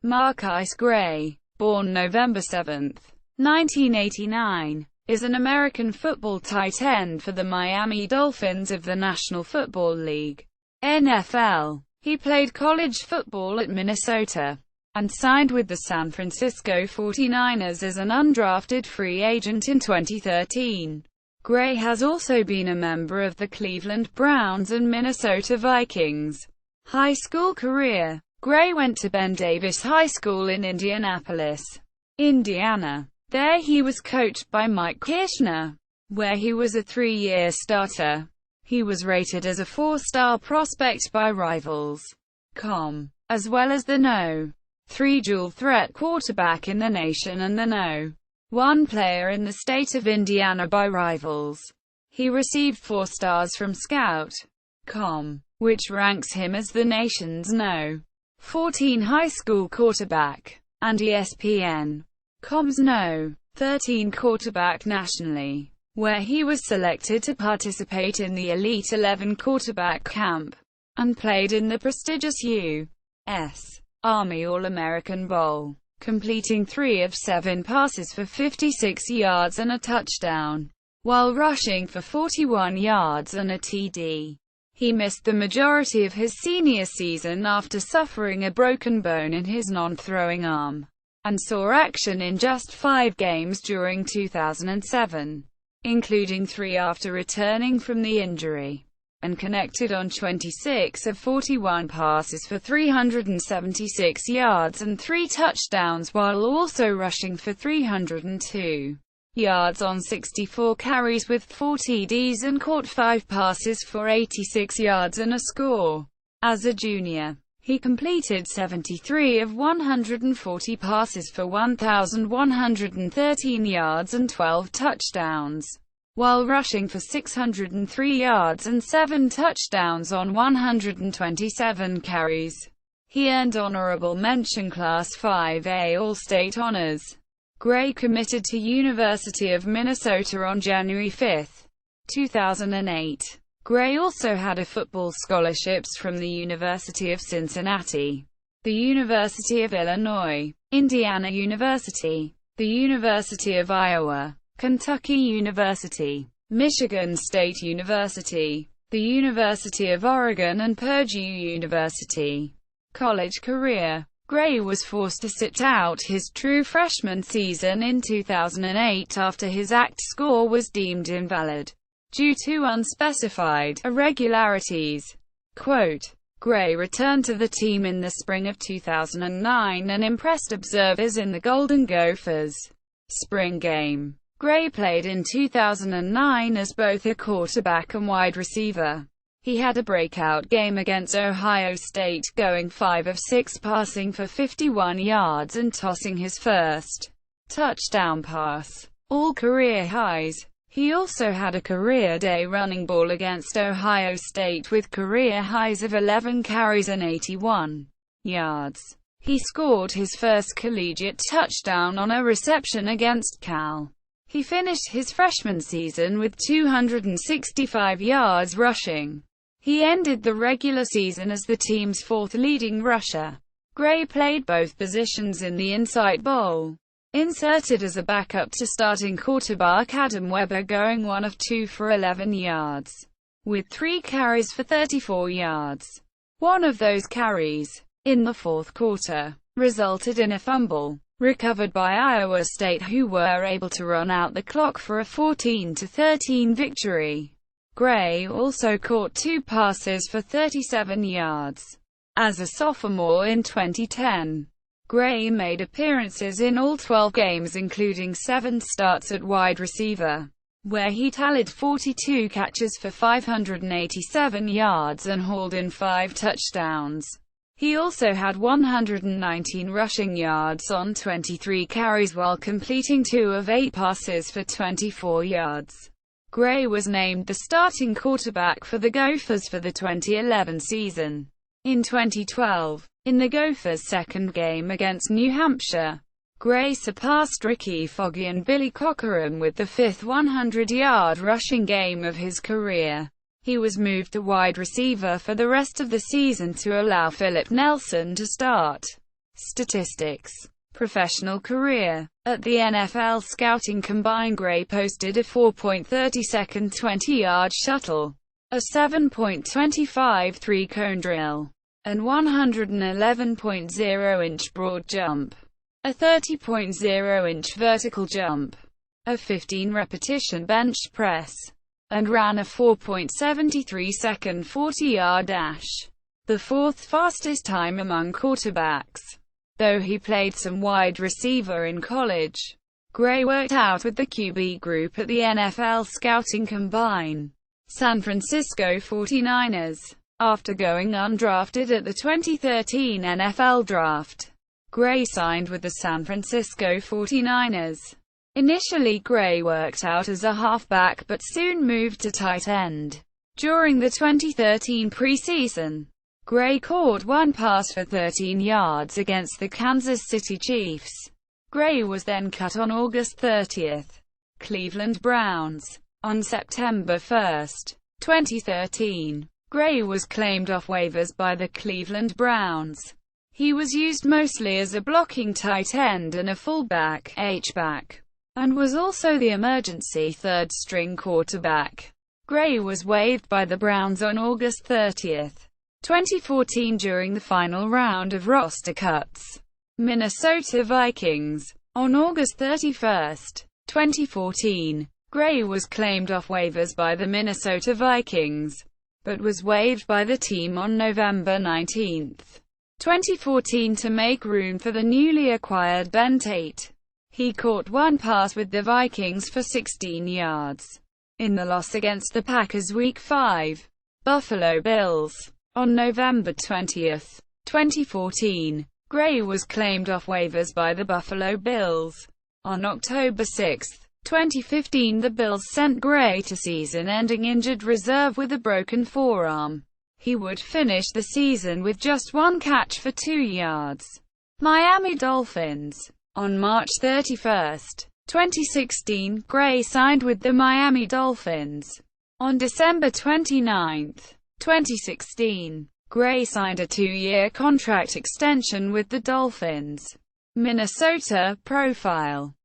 MarQueis Gray, born November 7, 1989, is an American football tight end for the Miami Dolphins of the National Football League (NFL). He played college football at Minnesota and signed with the San Francisco 49ers as an undrafted free agent in 2013. Gray has also been a member of the Cleveland Browns and Minnesota Vikings. High school career. Gray went to Ben Davis High School in Indianapolis, Indiana. There he was coached by Mike Kirshner, where he was a 3-year starter. He was rated as a 4-star prospect by Rivals.com, as well as the No. 3 dual-threat quarterback in the nation and the No. 1 player in the state of Indiana by Rivals. He received 4 stars from Scout.com, which ranks him as the nation's No. 14 high school quarterback, and ESPN.com's No. 13 quarterback nationally, where he was selected to participate in the Elite 11 quarterback camp, and played in the prestigious U.S. Army All-American Bowl, completing 3 of 7 passes for 56 yards and a touchdown, while rushing for 41 yards and a TD. He missed the majority of his senior season after suffering a broken bone in his non-throwing arm, and saw action in just 5 games during 2007, including 3 after returning from the injury, and connected on 26 of 41 passes for 376 yards and 3 touchdowns, while also rushing for 302 yards on 64 carries with 4 TDs and caught 5 passes for 86 yards and a score. As a junior, he completed 73 of 140 passes for 1,113 yards and 12 touchdowns, while rushing for 603 yards and 7 touchdowns on 127 carries. He earned honorable mention Class 5A All-State honors. Gray committed to University of Minnesota on January 5, 2008. Gray also had football scholarships from the University of Cincinnati, the University of Illinois, Indiana University, the University of Iowa, Kentucky University, Michigan State University, the University of Oregon and Purdue University. College career. Gray was forced to sit out his true freshman season in 2008 after his ACT score was deemed invalid due to unspecified irregularities. Quote, Gray returned to the team in the spring of 2009 and impressed observers in the Golden Gophers' spring game. Gray played in 2009 as both a quarterback and wide receiver. He had a breakout game against Ohio State, going 5 of 6 passing for 51 yards and tossing his first touchdown pass. All career highs. He also had a career-day running ball against Ohio State with career highs of 11 carries and 81 yards. He scored his first collegiate touchdown on a reception against Cal. He finished his freshman season with 265 yards rushing. He ended the regular season as the team's 4th leading rusher. Gray played both positions in the Insight Bowl. Inserted as a backup to starting quarterback Adam Weber, going 1 of 2 for 11 yards, with 3 carries for 34 yards. One of those carries, in the 4th quarter, resulted in a fumble, recovered by Iowa State, who were able to run out the clock for a 14-13 victory. Gray also caught 2 passes for 37 yards. As a sophomore in 2010, Gray made appearances in all 12 games, including 7 starts at wide receiver, where he tallied 42 catches for 587 yards and hauled in 5 touchdowns. He also had 119 rushing yards on 23 carries while completing 2 of 8 passes for 24 yards. Gray was named the starting quarterback for the Gophers for the 2011 season. In 2012, in the Gophers' second game against New Hampshire, Gray surpassed Ricky Foggy and Billy Cockerham with the 5th 100-yard rushing game of his career. He was moved to wide receiver for the rest of the season to allow Philip Nelson to start. Statistics. Professional career. At the NFL Scouting Combine, Gray posted a 4.30-second 20-yard shuttle, a 7.25 three-cone drill, and 111.0-inch broad jump, a 30.0-inch vertical jump, a 15-repetition bench press, and ran a 4.73-second 40-yard dash, the fourth fastest time among quarterbacks. Though he played some wide receiver in college, Gray worked out with the QB group at the NFL Scouting Combine. San Francisco 49ers. After going undrafted at the 2013 NFL Draft, Gray signed with the San Francisco 49ers. Initially, Gray worked out as a halfback but soon moved to tight end. During the 2013 preseason, Gray caught one pass for 13 yards against the Kansas City Chiefs. Gray was then cut on August 30. Cleveland Browns. On September 1, 2013, Gray was claimed off waivers by the Cleveland Browns. He was used mostly as a blocking tight end and a fullback, H-back, and was also the emergency third-string quarterback. Gray was waived by the Browns on August 30, 2014 during the final round of roster cuts. Minnesota Vikings. On August 31, 2014, Gray was claimed off waivers by the Minnesota Vikings, but was waived by the team on November 19, 2014 to make room for the newly acquired Ben Tate. He caught one pass with the Vikings for 16 yards in the loss against the Packers Week 5. Buffalo Bills. On November 20, 2014, Gray was claimed off waivers by the Buffalo Bills. On October 6, 2015, the Bills sent Gray to season-ending injured reserve with a broken forearm. He would finish the season with just one catch for 2 yards. Miami Dolphins. On March 31, 2016, Gray signed with the Miami Dolphins. On December 29, 2016, Gray signed a 2-year contract extension with the Dolphins. Minnesota. Profile.